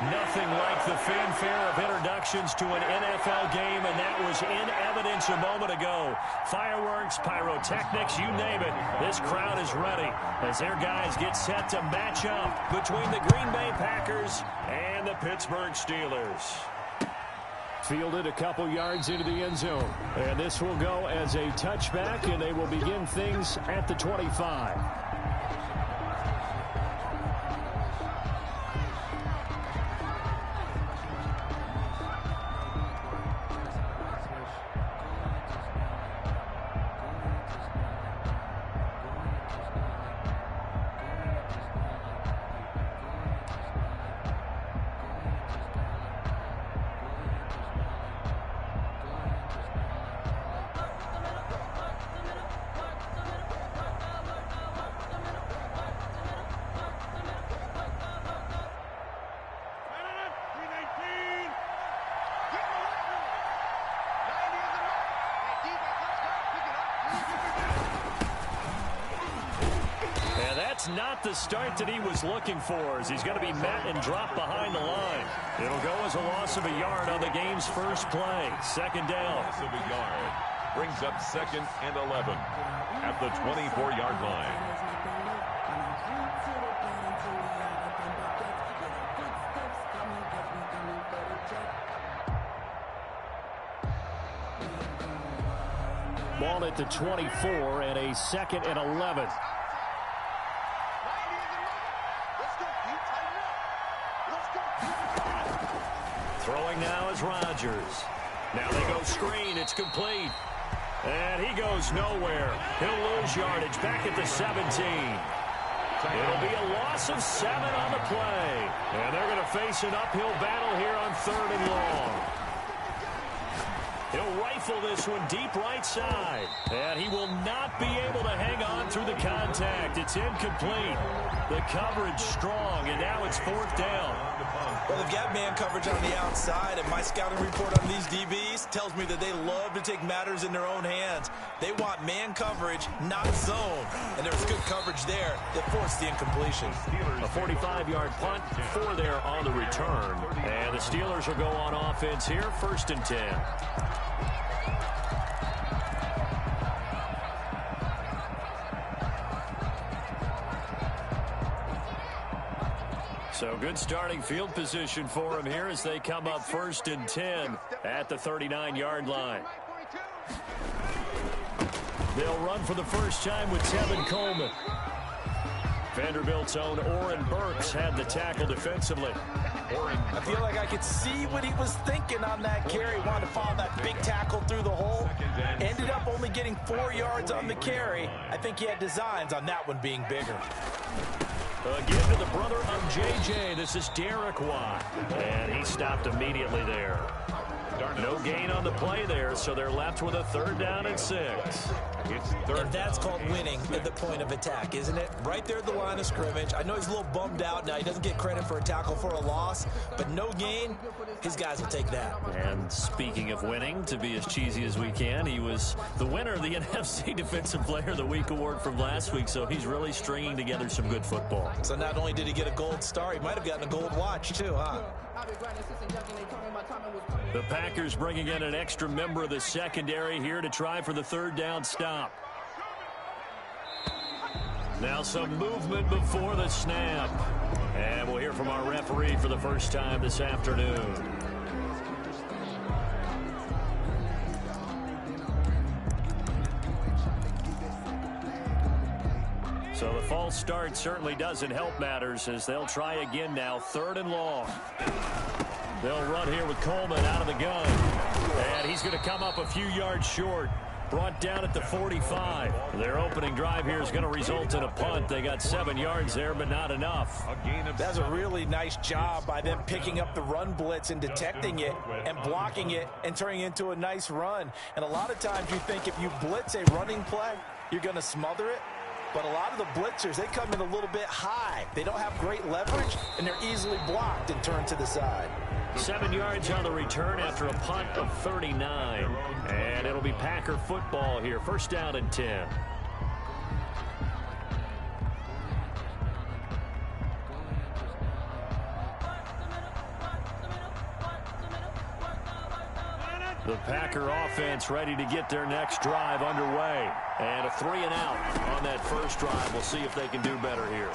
Nothing like the fanfare of introductions to an NFL game, and that was in evidence a moment ago. Fireworks, pyrotechnics, you name it. This crowd is ready as their guys get set to match up between the Green Bay Packers and the Pittsburgh Steelers. Fielded a couple yards into the end zone, and this will go as a touchback, and they will begin things at the 25. Not the start that he was looking for, as he's going to be met and dropped behind the line. It'll go as a loss of a yard on the game's first play. Second down. Loss of a yard brings up 2nd and 11 at the 24-yard line. Ball at the 24 and a 2nd and 11. Throwing now is Rodgers. Now they go screen. It's complete. And he goes nowhere. He'll lose yardage back at the 17. It'll be a loss of 7 on the play. And they're going to face an uphill battle here on 3rd and long. He'll rifle this one deep right side. And he will not be able to hang on through the contact. It's incomplete. The coverage strong, and now it's 4th down. Well, they've got man coverage on the outside, and my scouting report on these DBs tells me that they love to take matters in their own hands. They want man coverage, not zone. And there's good coverage there that forced the incompletion. A 45-yard punt, 4 there on the return. And the Steelers will go on offense here, 1st and 10. So good starting field position for him here as they come up 1st and 10 at the 39-yard line. They'll run for the first time with Tevin Coleman. Vanderbilt's own Oren Burks had the tackle defensively. I feel like I could see what he was thinking on that carry. Wanted to follow that big tackle through the hole. Ended up only getting 4 yards on the carry. I think he had designs on that one being bigger. Again to the brother of J.J. This is Derek Watt. And he stopped immediately there. No gain on the play there, so they're left with a 3rd down and 6. And that's called winning at the point of attack, isn't it? Right there at the line of scrimmage. I know he's a little bummed out now. He doesn't get credit for a tackle for a loss, but no gain, his guys will take that. And speaking of winning, to be as cheesy as we can, he was the winner of the NFC Defensive Player of the Week award from last week, so he's really stringing together some good football. So not only did he get a gold star, he might have gotten a gold watch too, huh? The Packers bringing in an extra member of the secondary here to try for the 3rd down stop. Now some movement before the snap. And we'll hear from our referee for the first time this afternoon. So the false start certainly doesn't help matters as they'll try again now, 3rd and long. They'll run here with Coleman out of the gun. And he's going to come up a few yards short. Brought down at the 45. Their opening drive here is going to result in a punt. They got 7 yards there, but not enough. That's a really nice job by them picking up the run blitz and detecting it and blocking it and turning it into a nice run. And a lot of times you think if you blitz a running play, you're going to smother it. But a lot of the blitzers, they come in a little bit high. They don't have great leverage, and they're easily blocked and turned to the side. 7 yards on the return after a punt of 39. And it'll be Packer football here. 1st down and 10. The Packer offense ready to get their next drive underway. And a 3-and-out on that first drive. We'll see if they can do better here.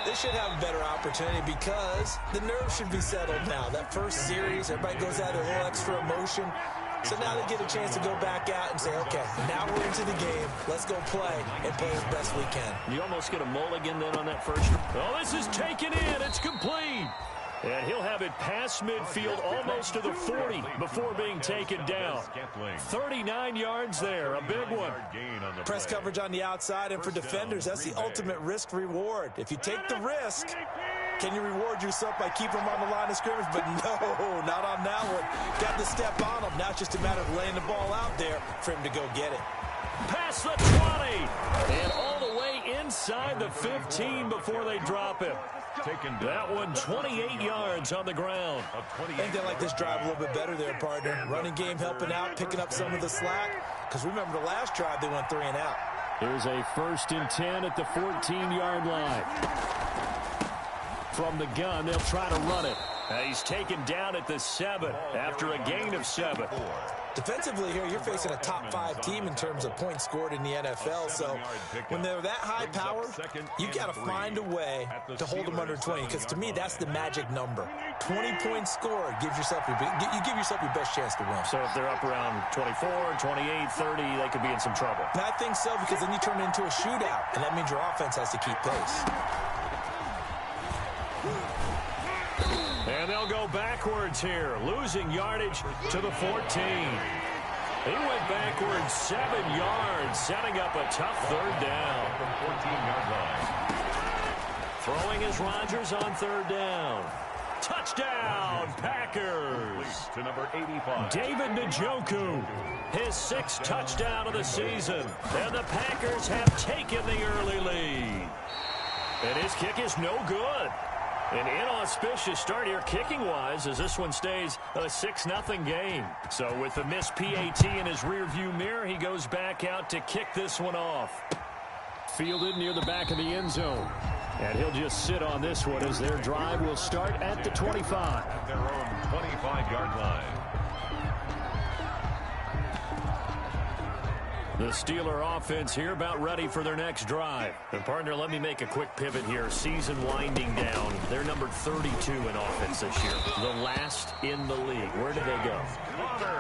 They should have a better opportunity because the nerves should be settled now. That first series, everybody goes out with a little extra emotion. So now they get a chance to go back out and say, okay, now we're into the game. Let's go play and play as best we can. You almost get a mulligan then on that first. Oh, this is taken in. It's complete. And he'll have it past midfield almost to the 40 before being taken down. 39 yards there, a big one. Press coverage on the outside, and for defenders, that's the ultimate risk-reward. If you take the risk, can you reward yourself by keeping them on the line of scrimmage? But no, not on that one. Got to step on them. Now it's just a matter of laying the ball out there for him to go get it. Past the 20, and all the way inside the 15 before they drop him. That one 28 yards on the ground. I think they like this drive a little bit better there, partner. Running game helping out, picking up some of the slack. Because remember the last drive, they went 3-and-out. Here's a 1st and 10 at the 14-yard line. From the gun, they'll try to run it. He's taken down at the 7 after a gain of 7. Defensively here, you're facing a top 5 team in terms of points scored in the NFL. So when they're that high power, you've got to find a way to hold them under 20. Because to me, that's the magic number. 20 points scored gives yourself you give yourself your best chance to win. So if they're up around 24, 28, 30, they could be in some trouble. And I think so, because then you turn it into a shootout, and that means your offense has to keep pace. And they'll go backwards here, losing yardage to the 14. He went backwards 7 yards, setting up a tough 3rd down. From 14-yard line. Throwing is Rodgers on 3rd down. Touchdown, Packers. To number 85. David Njoku, his 6th touchdown of the season. And the Packers have taken the early lead. And his kick is no good. An inauspicious start here kicking-wise as this one stays a 6-0 game. So with the missed PAT in his rearview mirror, he goes back out to kick this one off. Fielded near the back of the end zone. And he'll just sit on this one as their drive will start at the 25. At their own 25-yard line. The Steeler offense here about ready for their next drive. And partner, let me make a quick pivot here. Season winding down. They're number 32 in offense this year. The last in the league. Where do they go?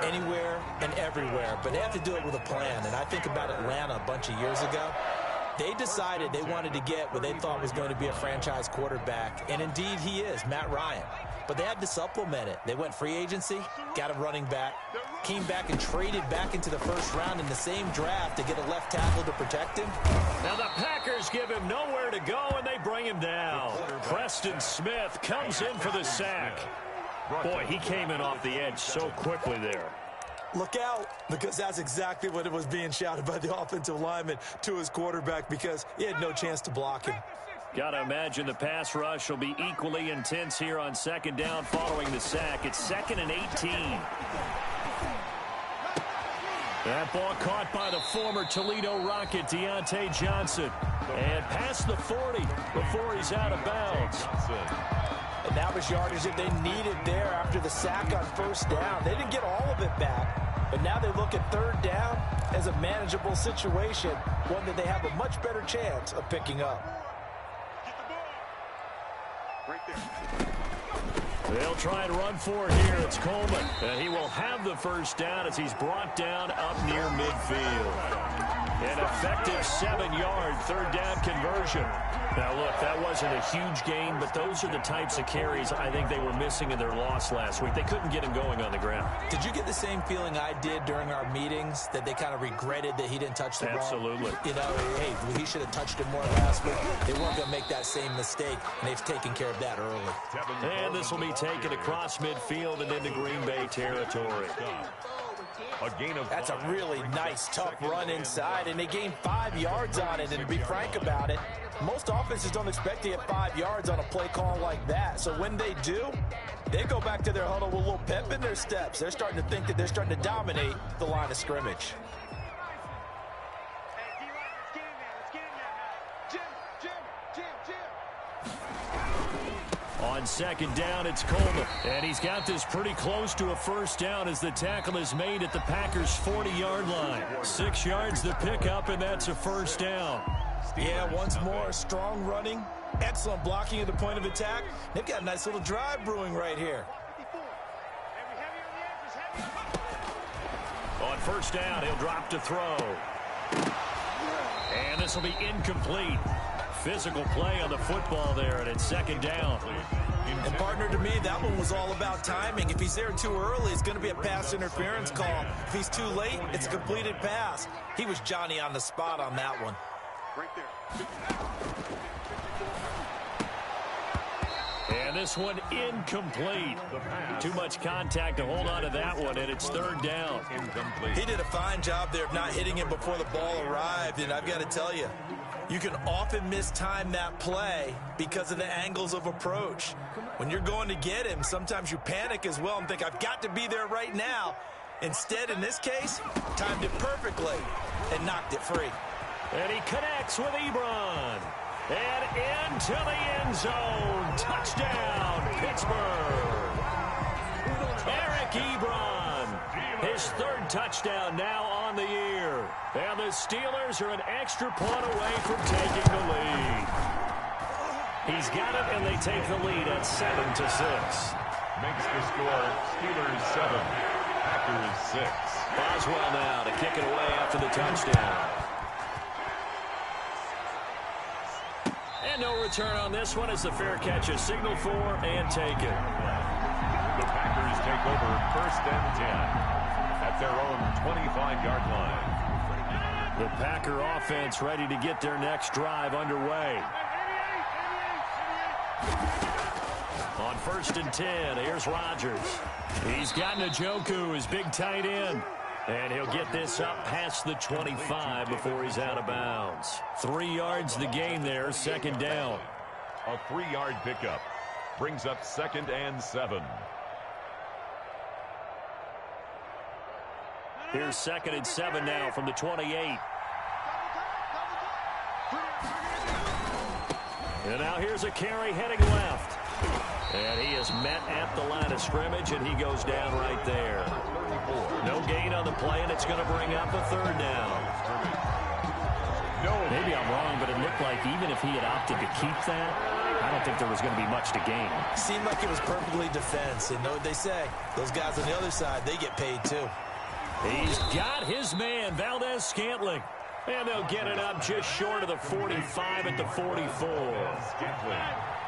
Anywhere and everywhere. But they have to do it with a plan. And I think about Atlanta a bunch of years ago. They decided they wanted to get what they thought was going to be a franchise quarterback. And indeed he is, Matt Ryan. But they had to supplement it. They went free agency, got a running back, came back and traded back into the 1st round in the same draft to get a left tackle to protect him. Now the Packers give him nowhere to go, and they bring him down. Preston Smith comes in for the sack. Boy, he came in off the edge so quickly there. Look out, because that's exactly what it was being shouted by the offensive lineman to his quarterback, because he had no chance to block him. Got to imagine the pass rush will be equally intense here on 2nd down following the sack. It's 2nd and 18. That ball caught by the former Toledo Rocket, Deontay Johnson. And past the 40 before he's out of bounds. And that was yardage that they needed there after the sack on 1st down. They didn't get all of it back, but now they look at 3rd down as a manageable situation, one that they have a much better chance of picking up. They'll try and run for it here. It's Coleman. And he will have the 1st down as he's brought down up near midfield. An effective 7-yard 3rd down conversion. Now, look, that wasn't a huge gain, but those are the types of carries I think they were missing in their loss last week. They couldn't get him going on the ground. Did you get the same feeling I did during our meetings, that they kind of regretted that he didn't touch the ball? Absolutely. You know, hey, he should have touched it more last week. They weren't going to make that same mistake, and they've taken care of that early. And this will be taken across midfield and into Green Bay territory. That's a really nice, tough run inside, and they gained 5 yards on it. And to be frank about it, most offenses don't expect to get 5 yards on a play call like that. So when they do, they go back to their huddle with a little pep in their steps. They're starting to think that they're starting to dominate the line of scrimmage. On On second down, it's Coleman. And he's got this pretty close to a first down as the tackle is made at the Packers' 40-yard line. 6 yards the pickup, and that's a first down. Yeah, once more, strong running, excellent blocking at the point of attack. They've got a nice little drive brewing right here. On first down, he'll drop to throw. And this will be incomplete. Physical play on the football there, and it's second down. And partner, to me, that one was all about timing. If he's there too early, it's going to be a pass interference call. If he's too late, it's a completed pass. He was Johnny on the spot on that one. Right there. And this one incomplete. Too much contact to hold on to that one, and it's third down. He did a fine job there of not hitting him before the ball arrived, and I've got to tell you, you can often mistime that play because of the angles of approach. When you're going to get him, sometimes you panic as well and think, I've got to be there right now. Instead, in this case, timed it perfectly and knocked it free. And he connects with Ebron. And into the end zone. Touchdown, Pittsburgh. Eric Ebron. His third touchdown now on the year. And the Steelers are an extra point away from taking the lead. He's got it, and they take the lead at 7-6. Makes the score Steelers 7, Packers 6. Boswell now to kick it away after the touchdown. And no return on this one as the fair catch is signaled for and taken. The Packers take over first and 10 at their own 25-yard line. The Packer offense ready to get their next drive underway. On first and 10, here's Rodgers. He's got Njoku, his big tight end. And he'll get this up past the 25 before he's out of bounds. 3 yards the gain there, second down. A 3-yard pickup brings up second and 7. Here's second and 7 now from the 28. And now here's a carry heading left. And he is met at the line of scrimmage, and he goes down right there. No gain on the play, and it's going to bring up a third down. Maybe I'm wrong, but it looked like even if he had opted to keep that, I don't think there was going to be much to gain. Seemed like it was perfectly defense. And know what they say, those guys on the other side, they get paid too. He's got his man, Valdez-Scantling. And they'll get it up just short of the 45 at the 44.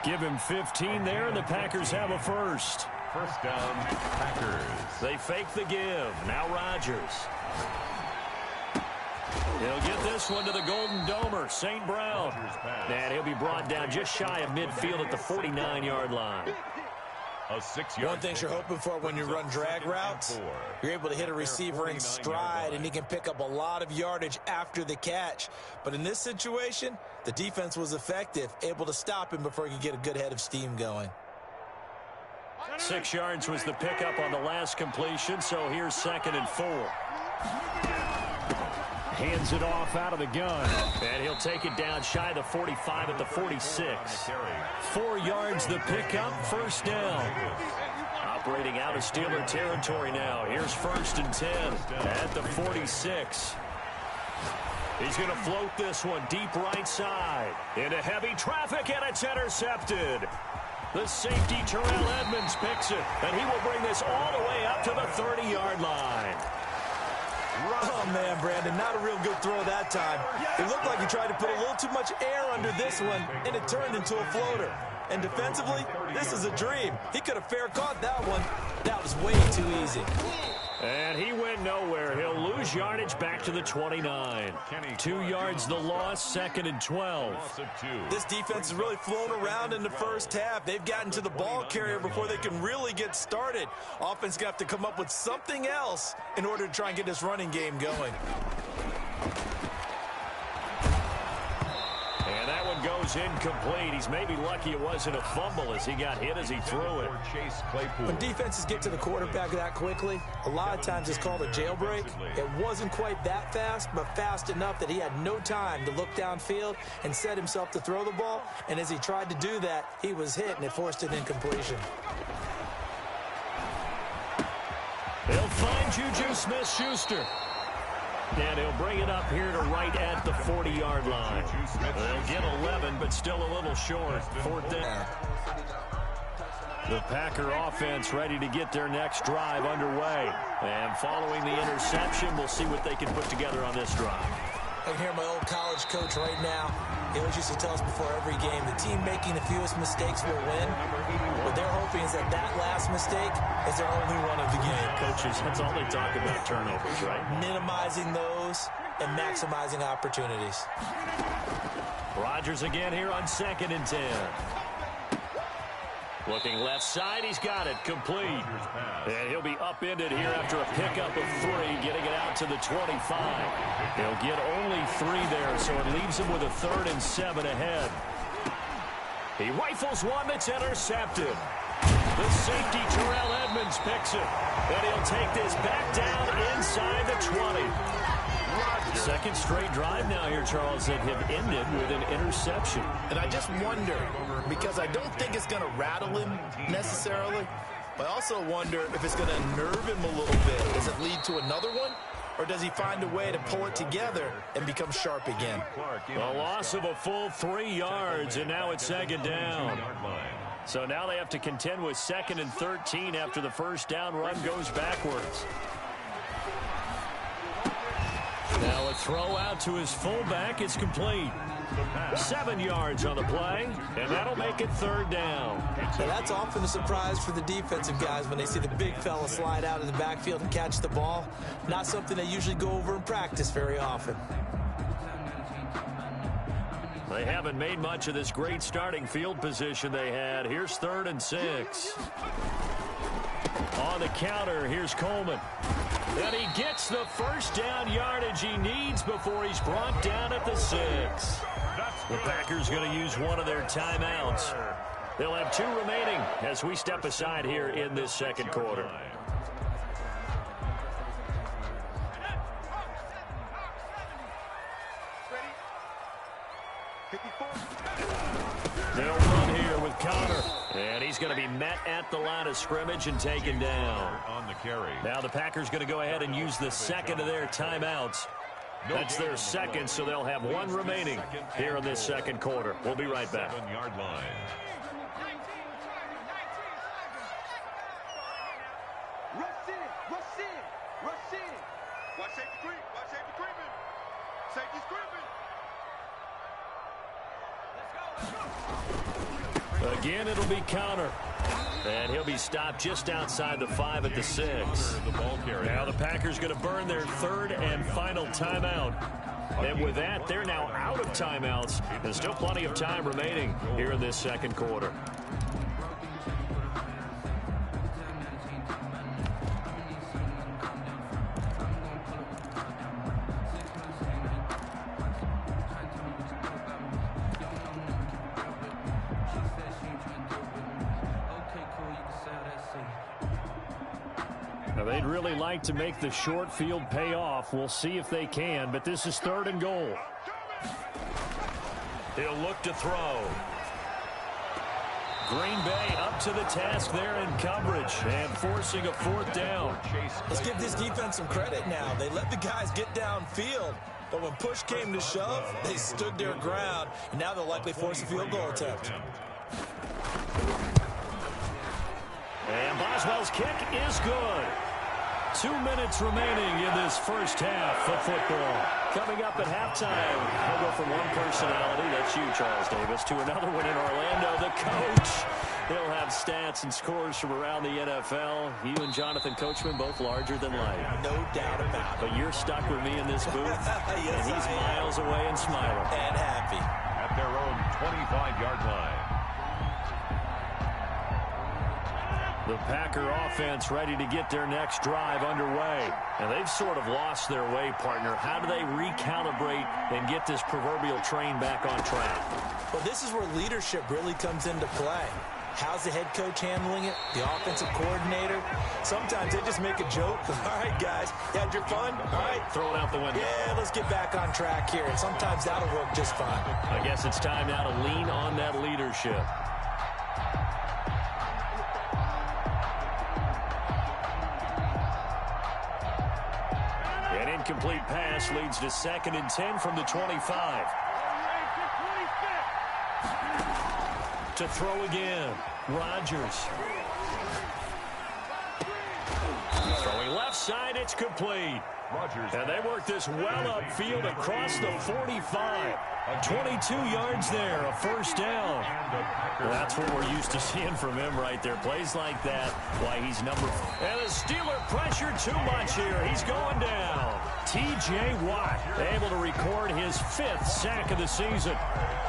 Give him 15 there, and the Packers have a first. First down, Packers. They fake the give. Now Rodgers. He'll get this one to the Golden Domer, St. Brown. And he'll be brought down just shy of midfield at the 49-yard line. A 6-yard. One thing you're hoping for when you run drag routes, you're able to hit a receiver in stride, and he can pick up a lot of yardage after the catch. But in this situation, the defense was effective, able to stop him before he could get a good head of steam going. 6 yards was the pickup on the last completion, so here's second and 4. Hands it off out of the gun, and he'll take it down shy of the 45 at the 46. 4 yards the pickup, first down. Operating out of Steeler territory now. Here's first and 10 at the 46. He's going to float this one deep right side. Into heavy traffic, and it's intercepted. The safety, Terrell Edmonds, picks it, and he will bring this all the way up to the 30-yard line. Oh, man, Brandon, not a real good throw that time. It looked like he tried to put a little too much air under this one, and it turned into a floater. And defensively, this is a dream. He could have fair caught that one. That was way too easy. And he went nowhere. He'll lose yardage back to the 29. 2 yards the loss, second and 12. This defense has really flown around in the first half. They've gotten to the ball carrier before they can really get started. Offense going to have to come up with something else in order to try and get this running game going. And that one goes goes incomplete. He's maybe lucky it wasn't a fumble as he got hit as he threw it. When defenses get to the quarterback that quickly, a lot of times it's called a jailbreak. It wasn't quite that fast, but fast enough that he had no time to look downfield and set himself to throw the ball. And as he tried to do that, he was hit, and it forced an incompletion. They'll find Juju Smith-Schuster. And he'll bring it up here to right at the 40-yard line. They'll get 11, but still a little short. Fourth down. The Packer offense ready to get their next drive underway. And following the interception, we'll see what they can put together on this drive. I can hear my old college coach right now. He always used to tell us before every game, the team making the fewest mistakes will win. What they're hoping is that that last mistake is their only one of the game. Coaches, that's all they talk about, turnovers, right? Minimizing those and maximizing opportunities. Rodgers again here on 2nd and 10. Looking left side, he's got it, complete. And he'll be upended here after a pickup of 3, getting it out to the 25. He'll get only 3 there, so it leaves him with a 3rd and 7 ahead. He rifles one that's intercepted. The safety, Terrell Edmonds, picks it. And he'll take this back down inside the 20. Second straight drive now here, Charles, that have ended with an interception. And I just wonder, because I don't think it's going to rattle him necessarily, but I also wonder if it's going to nerve him a little bit. Does it lead to another one? Or does he find a way to pull it together and become sharp again? A loss of a full 3 yards, and now it's 2nd down. So now they have to contend with 2nd and 13 after the first down run goes backwards. Now a throw out to his fullback is complete. 7 yards on the play, and that'll make it 3rd down. Now that's often a surprise for the defensive guys when they see the big fella slide out of the backfield and catch the ball. Not something they usually go over in practice very often. They haven't made much of this great starting field position they had. Here's 3rd and 6. On the counter, here's Coleman. And he gets the first down yardage he needs before he's brought down at the 6. The Packers going to use one of their timeouts. They'll have 2 remaining as we step aside here in this second quarter. They'll run here with Connor. And he's going to be met at the line of scrimmage and taken down. On the carry. Now the Packers going to go ahead and use the second of their timeouts. That's their second, so they'll have 1 remaining here in this second quarter. We'll be right back. 7-yard line. Rush in, rush in, rush in. Watch safety creep, watch safety creeping. Safety's creeping. Again, it'll be Connor. And he'll be stopped just outside the 5 at the 6. Now the Packers going to burn their 3rd and final timeout. And with that, they're now out of timeouts. There's still plenty of time remaining here in this second quarter. Now they'd really like to make the short field pay off. We'll see if they can, but this is 3rd and goal. He'll look to throw. Green Bay up to the task there in coverage and forcing a 4th down. Let's give this defense some credit now. They let the guys get downfield, but when push came to shove, they stood their ground, and now they'll likely force a field goal attempt. And Boswell's kick is good. 2 minutes remaining in this first half of football. Coming up at halftime, we'll go from one personality, that's you, Charles Davis, to another one in Orlando, the coach. He'll have stats and scores from around the NFL. You and Jonathan Coachman, both larger than life. No doubt about it. But you're stuck with me in this booth, yes, and he's miles away and smiling. And happy. At their own 25-yard line. The Packer offense ready to get their next drive underway. And they've sort of lost their way, partner. How do they recalibrate and get this proverbial train back on track? Well, this is where leadership really comes into play. How's the head coach handling it? The offensive coordinator? Sometimes they just make a joke. All right, guys, you had your fun? All right. Throw it out the window. Yeah, let's get back on track here. And sometimes that'll work just fine. I guess it's time now to lean on that leadership. An incomplete pass leads to 2nd and 10 from the 25. To throw again, Rodgers. Throwing left side, it's complete. And they work this well upfield across the 45. 22 yards there, a first down. That's what we're used to seeing from him right there. Plays like that, why he's number 4. And the Steeler pressure too much here. He's going down. T.J. Watt able to record his 5th sack of the season.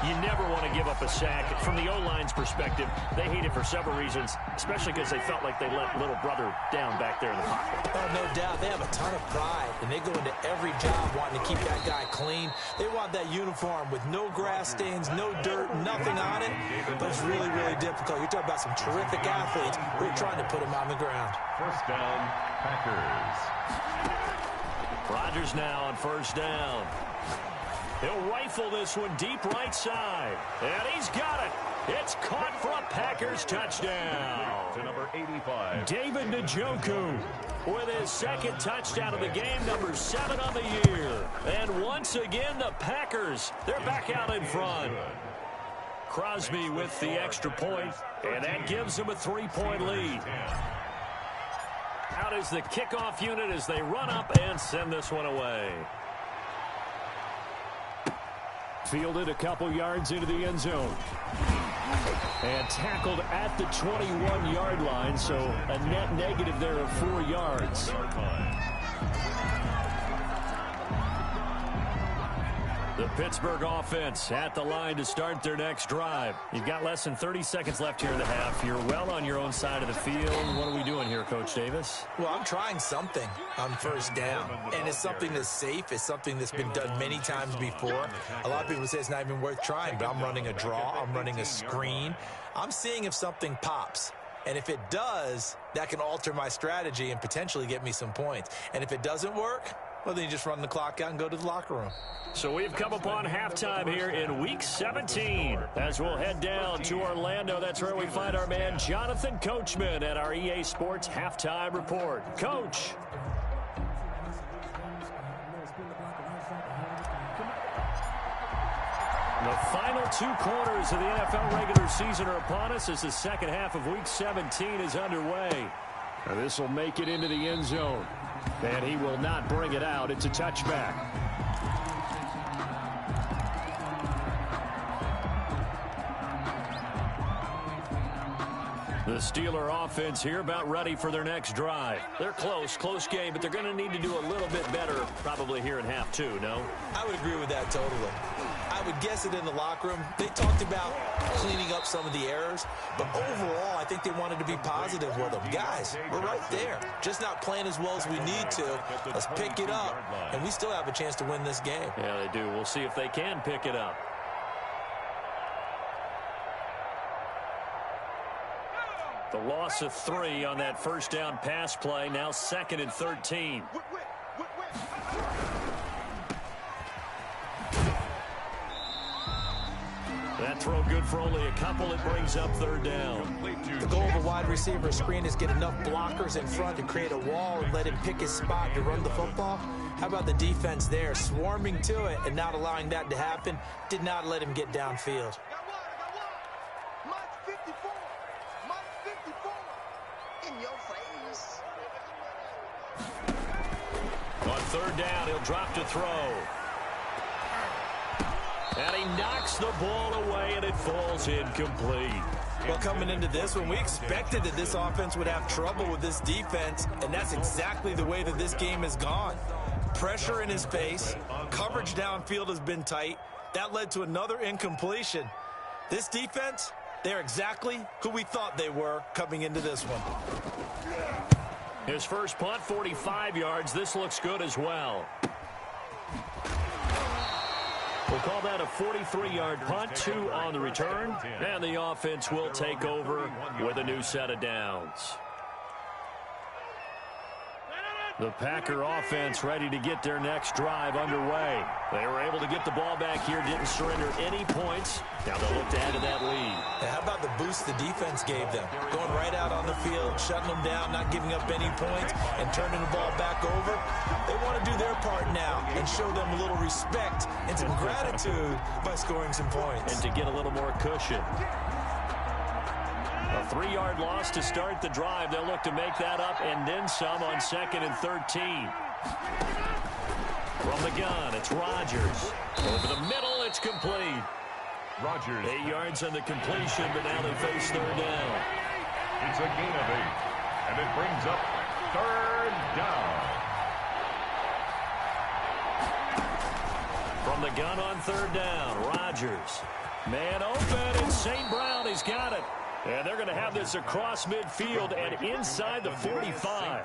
You never want to give up a sack. From the O-line's perspective, they hate it for several reasons, especially because they felt like they let little brother down back there in the pocket. Oh, no doubt. They have a ton of pride, and they go into every job wanting to keep that guy clean. They want that uniform with no grass stains, no dirt, nothing on it. But it's really, really difficult. You're talking about some terrific athletes who are trying to put him on the ground. First down, Packers. Rodgers now on first down. He'll rifle this one deep right side. And he's got it. It's caught for a Packers touchdown. To number 85. David Njoku with his 2nd touchdown of the game, number 7 on the year. And once again, the Packers, they're back out in front. Crosby with the extra point, and that gives them a 3-point lead. Out is the kickoff unit as they run up and send this one away. Fielded a couple yards into the end zone. And tackled at the 21-yard line, so a net negative there of 4 yards. The Pittsburgh offense at the line to start their next drive. You've got less than 30 seconds left here in the half. You're well on your own side of the field. What are we doing here, Coach Davis? Well, I'm trying something on first down, and it's something that's safe. It's something that's been done many times before. A lot of people say it's not even worth trying, but I'm running a draw. I'm running a screen. I'm seeing if something pops. And if it does, that can alter my strategy and potentially get me some points. And if it doesn't work, well, then you just run the clock out and go to the locker room. So we've come upon halftime here in Week 17. As we'll head down to Orlando, that's where we find our man Jonathan Coachman at our EA Sports Halftime Report. Coach. The final 2 quarters of the NFL regular season are upon us as the second half of Week 17 is underway. Now this will make it into the end zone. And he will not bring it out. It's a touchback. The Steeler offense here about ready for their next drive. They're close game, but they're going to need to do a little bit better probably here in half 2, no? I would agree with that totally. I would guess it in the locker room. They talked about cleaning up some of the errors, but overall, I think they wanted to be positive with them. Guys, we're right there. Just not playing as well as we need to. Let's pick it up, and we still have a chance to win this game. Yeah, they do. We'll see if they can pick it up. The loss of 3 on that first down pass play. Now 2nd and 13. That throw good for only a couple. It brings up 3rd down. The goal of a wide receiver screen is get enough blockers in front to create a wall and let him pick his spot to run the football. How about the defense there, swarming to it and not allowing that to happen? Did not let him get downfield. On 3rd down, he'll drop to throw. And he knocks the ball away, and it falls incomplete. Well, coming into this one, we expected that this offense would have trouble with this defense, and that's exactly the way that this game has gone. Pressure in his face. Coverage downfield has been tight. That led to another incompletion. This defense, They're exactly who we thought they were coming into this one. His first punt, 45 yards. This looks good as well. We'll call that a 43-yard punt, 2 on the return, and the offense will take over with a new set of downs. The Packer offense ready to get their next drive underway. They were able to get the ball back here, didn't surrender any points. Now they'll look to add to that lead. How about the boost the defense gave them? Going right out on the field, shutting them down, not giving up any points, and turning the ball back over. They want to do their part now and show them a little respect and some gratitude by scoring some points. And to get a little more cushion. A 3-yard loss to start the drive. They'll look to make that up and then some on 2nd and 13. From the gun, it's Rodgers. Over the middle, it's complete. Rodgers. 8 yards on the completion, but now they face 3rd down. It's a gain of 8. And it brings up 3rd down. From the gun on 3rd down, Rodgers. Man open, it's St. Brown. He's got it. And they're going to have this across midfield and inside the 45.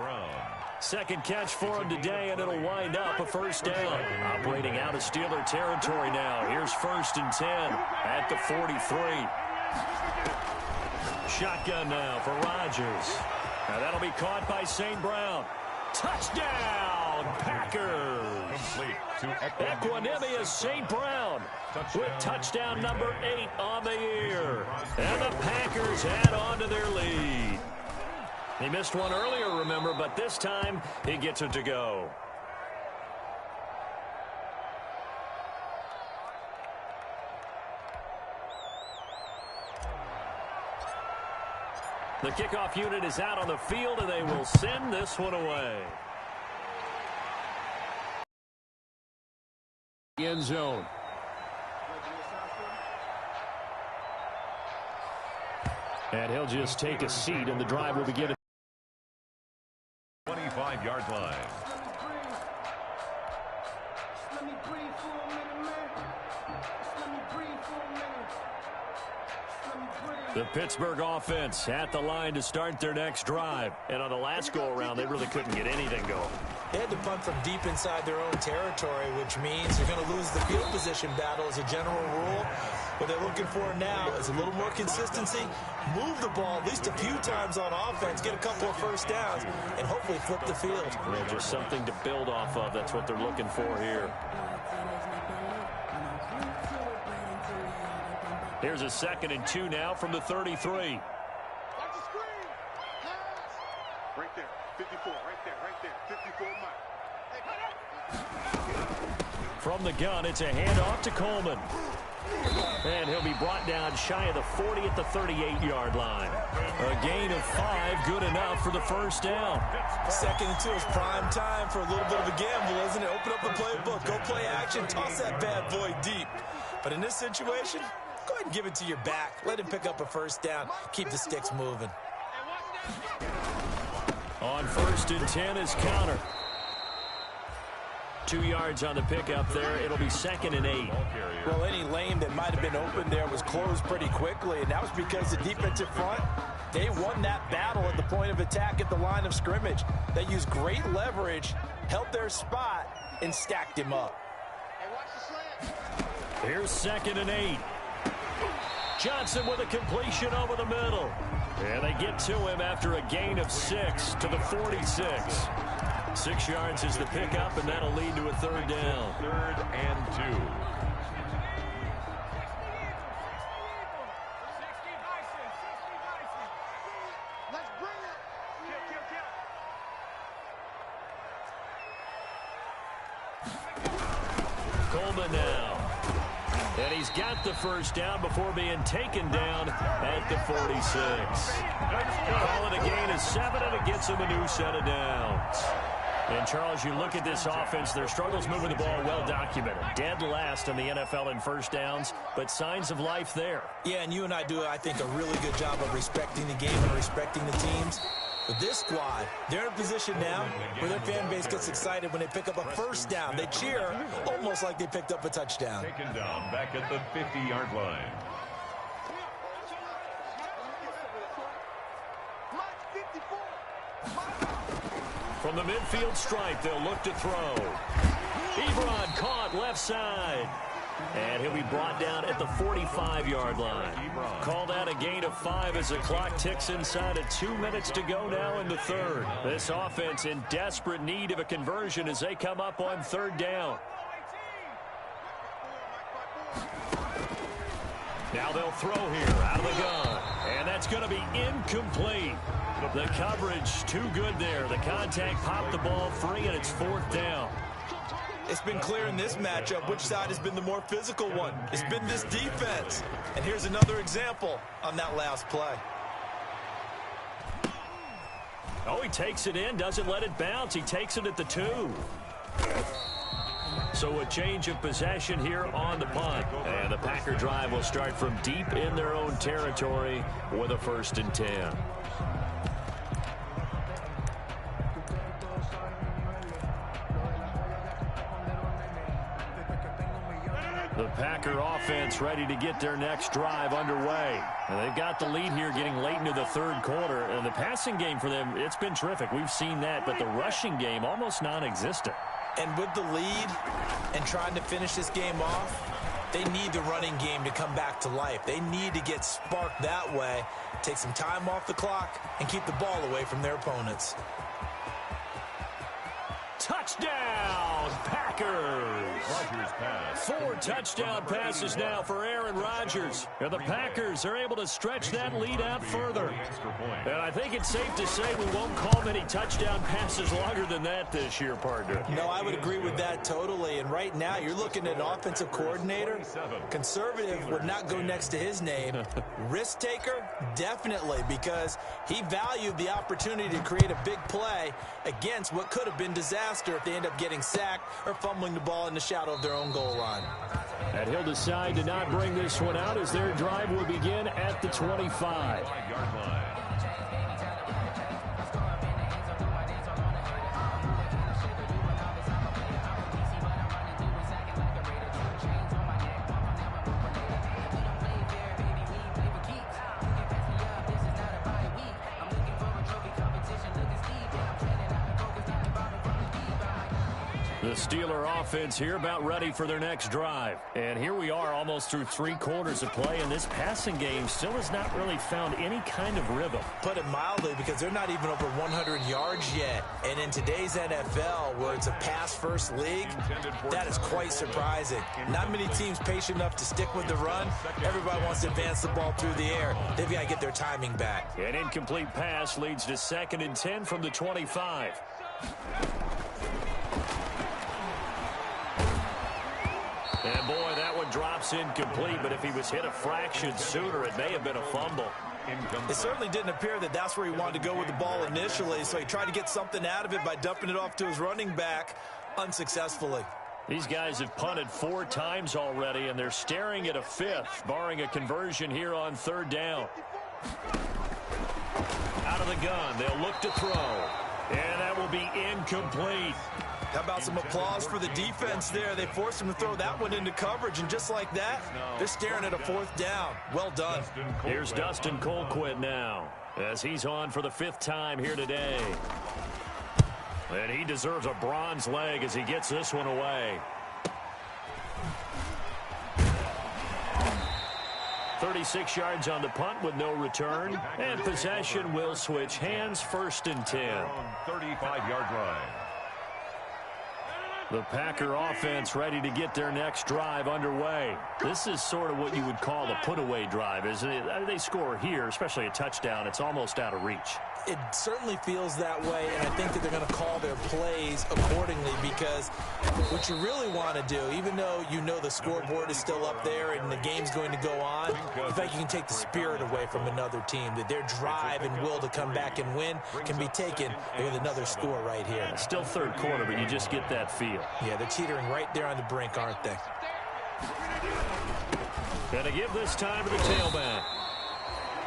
Second catch for him today, and it'll wind up a 1st down. Operating out of Steeler territory now. Here's 1st and 10 at the 43. Shotgun now for Rodgers. Now that'll be caught by St. Brown. Touchdown, Packers. Complete to Equanimous St. Brown with touchdown number 8 on the year. And the Packers add on to their lead. He missed one earlier, remember, but this time he gets it to go. The kickoff unit is out on the field, and they will send this one away. End zone. And he'll just take a seat, and the drive will begin. 25-yard line. The Pittsburgh offense at the line to start their next drive. And on the last go-around, they really couldn't get anything going. They had to punt from deep inside their own territory, which means they're going to lose the field position battle as a general rule. What they're looking for now is a little more consistency, move the ball at least a few times on offense, get a couple of 1st downs, and hopefully flip the field. Well, just something to build off of. That's what they're looking for here. Here's a 2nd and 2 now from the 33. Watch the screen. Pass. Right there. 54. Right there. 54 mark. From the gun, it's a handoff to Coleman. And he'll be brought down shy of the 40 at the 38-yard line. A gain of 5, good enough for the 1st down. 2nd and 2 is prime time for a little bit of a gamble, isn't it? Open up the playbook, go play action, toss that bad boy deep. But in this situation, go ahead and give it to your back. Let him pick up a 1st down. Keep the sticks moving. On 1st and 10 is Counter. 2 yards on the pickup there. It'll be 2nd and 8. Well, any lane that might have been open there was closed pretty quickly, and that was because the defensive front, they won that battle at the point of attack at the line of scrimmage. They used great leverage, held their spot, and stacked him up. Here's 2nd and 8. Johnson with a completion over the middle. And they get to him after a gain of 6 to the 46. 6 yards is the pickup, and that'll lead to a 3rd down. 3rd and 2. Let's bring it. Coleman now. And he's got the 1st down before being taken down at the 46. Call it a gain of 7, and it gets him a new set of downs. And, Charles, you look at this offense, their struggles moving the ball well documented. Dead last in the NFL in 1st downs, but signs of life there. Yeah, and you and I do, I think, a really good job of respecting the game and respecting the teams. But this squad, they're in a position now where their fan base gets excited when they pick up a 1st down. They cheer almost like they picked up a touchdown. Taken down back at the 50-yard line. From the midfield stripe, they'll look to throw. Ebron caught left side. And he'll be brought down at the 45-yard line. Called out a gain of 5 as the clock ticks inside of 2 minutes to go now in the third. This offense in desperate need of a conversion as they come up on third down. Now they'll throw here out of the gun. And that's going to be incomplete. The coverage too good there. The contact popped the ball free, and it's fourth down. It's been clear in this matchup which side has been the more physical one. It's been this defense. And here's another example on that last play. Oh, he takes it in, doesn't let it bounce. He takes it at the 2. So a change of possession here on the punt. And the Packer drive will start from deep in their own territory with a 1st and 10. The Packer offense ready to get their next drive underway. And they've got the lead here getting late into the third quarter. And the passing game for them, it's been terrific. We've seen that. But the rushing game, almost non-existent. And with the lead and trying to finish this game off, they need the running game to come back to life. They need to get sparked that way, take some time off the clock, and keep the ball away from their opponents. Touchdown, Packers! Rodgers pass. 4 touchdown passes now for Aaron Rodgers. And the Packers are able to stretch that lead out further. And I think it's safe to say we won't call many touchdown passes longer than that this year, partner. No, I would agree with that totally. And right now, you're looking at an offensive coordinator. Conservative would not go next to his name. Risk taker, definitely, because he valued the opportunity to create a big play against what could have been disaster if they end up getting sacked or fumbling the ball in the shadow of their own goal line. And he'll decide to not bring this one out as their drive will begin at the 25. The Steeler offense here about ready for their next drive. And here we are almost through 3 quarters of play, and this passing game still has not really found any kind of rhythm. Put it mildly, because they're not even over 100 yards yet. And in today's NFL, where it's a pass-first league, that is quite surprising. Not many teams patient enough to stick with the run. Everybody wants to advance the ball through the air. They've got to get their timing back. An incomplete pass leads to 2nd and 10 from the 25. And boy, that one drops incomplete, but if he was hit a fraction sooner, it may have been a fumble. It certainly didn't appear that that's where he wanted to go with the ball initially, so he tried to get something out of it by dumping it off to his running back unsuccessfully. These guys have punted 4 times already, and they're staring at a 5th, barring a conversion here on 3rd down. Out of the gun, they'll look to throw, and that will be incomplete. How about some applause for the defense there? They forced him to throw that one into coverage, and just like that, they're staring at a 4th down. Well done. Here's Dustin Colquitt now, as he's on for the 5th time here today. And he deserves a bronze leg as he gets this one away. 36 yards on the punt with no return. And possession will switch hands, 1st and 10. 35-yard line. The Packer offense ready to get their next drive underway. This is sort of what you would call a put-away drive, isn't it? They score here, especially a touchdown. It's almost out of reach. It certainly feels that way, and I think that they're going to call their plays accordingly, because what you really want to do, even though you know the scoreboard is still up there and the game's going to go on, in fact, you can take the spirit away from another team, that their drive and will to come back and win can be taken with another score right here. It's still 3rd quarter, but you just get that feel. Yeah, they're teetering right there on the brink, aren't they? Gonna give this time to the tailback.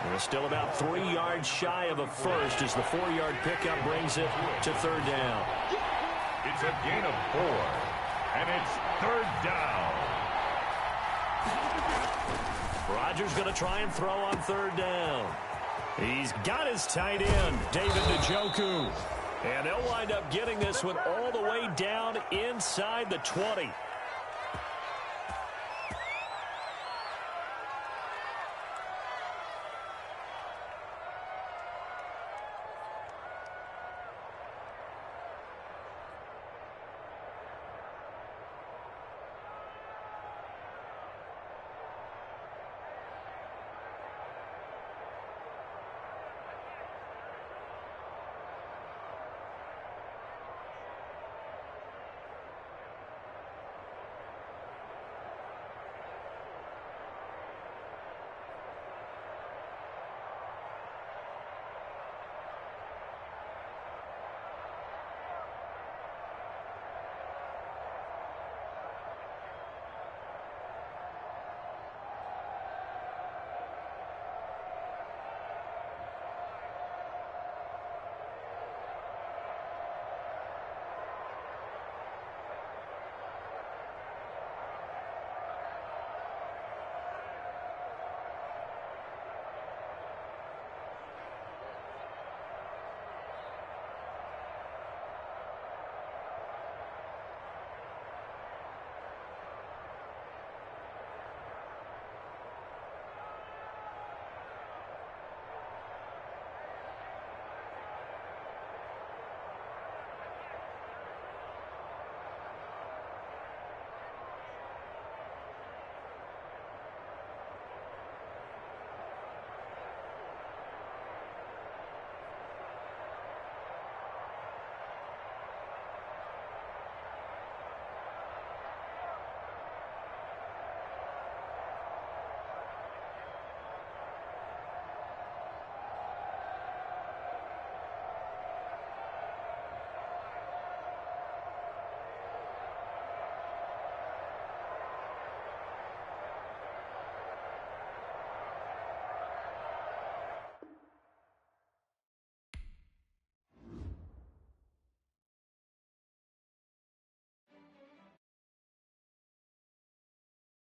They're still about 3 yards shy of a first as the 4-yard pickup brings it to 3rd down. It's a gain of 4, and it's 3rd down. Rodgers going to try and throw on 3rd down. He's got his tight end, David Njoku. And they'll wind up getting this one all the way down inside the 20.